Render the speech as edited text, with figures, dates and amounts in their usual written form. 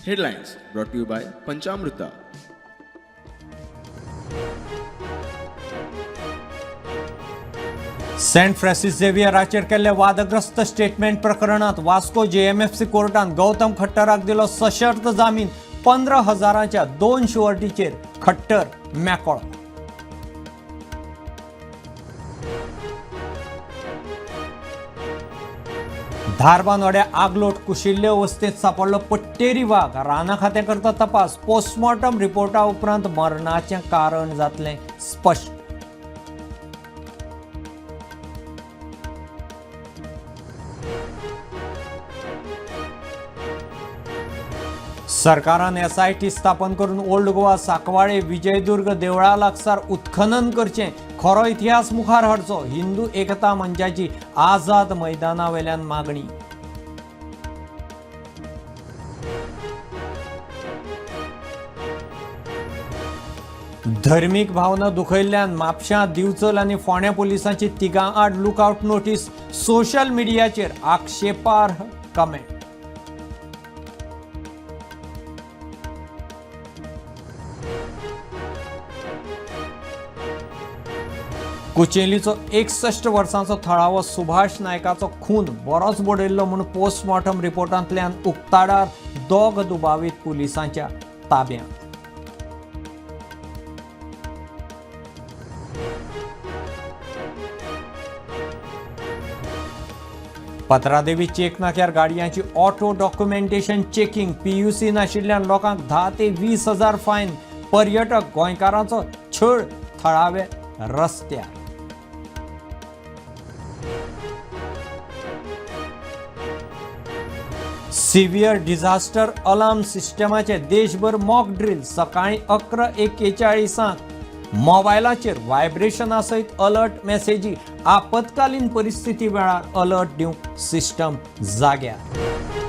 Headlines brought to you by Panchamrita. Saint Francis झेवियराचेर केल्ले वादग्रस्त स्टेटमेंट प्रकरणात वास्को जेएमएफसी कोर्टान गौतम खट्टराक दिलो सशर्त जामीन 15,000च्या 2 शुअर्टीचेर खट्टर मेकळो. धारबांदोड्या आगलोट कुशिल्ले अवस्थेत सापडलो पट्टेरी वाघ. राना खातें करता तपास. पोस्टमॉर्टम रिपोर्टा उपरांत मरणाचें कारण जातलें स्पश्ट. सरकारान एसआयटी स्थापन करून ओल्ड गोवा, सांकवाळे, विजयदुर्ग देवळा लागसार उत्खनन करचें. खरो इतिहास मुखार हाडचो. हिंदू एकता मंचाची आझाद मैदाना वेल्यान मागणी. धर्मीक भावना दुखयल्ल्यान म्हापशां, दिवचल आनी फोंड्या पुलिसांची तिगां आड लुकआउट नोटीस. सोशल मिडियाचेर आक्षेपार्ह कमेंट. कुचेलीचो 61 वर्सांचो थळावो सुभाष नायकाचो खून बरोच बडयल्लो म्हूण पोस्टमॉर्टम रिपोर्टांतल्यान उक्ताडार. दोग दुबावीत पुलिसांच्या ताब्यांत. पत्रादेवी चेक नाक्यार गाडयांची ऑटो डॉक्युमेंटेशन चेकिंग. PUC नाशिल्ल्यान लोकांक 10 ते 20,000 फायन. पर्यटक गोंयकारांचो छळ थळावे रस्त्यार. सिव्हियर डिझास्टर अलार्म सिस्टमाचे देशभर मॉक ड्रिल. सकाळी 11:41 मोबायलाचेर व्हायब्रेशना सयत अलर्ट मेसेजी. आपतकालीन परिस्थिती वेळार अलर्ट दिवंक सिस्टम जाग्यार.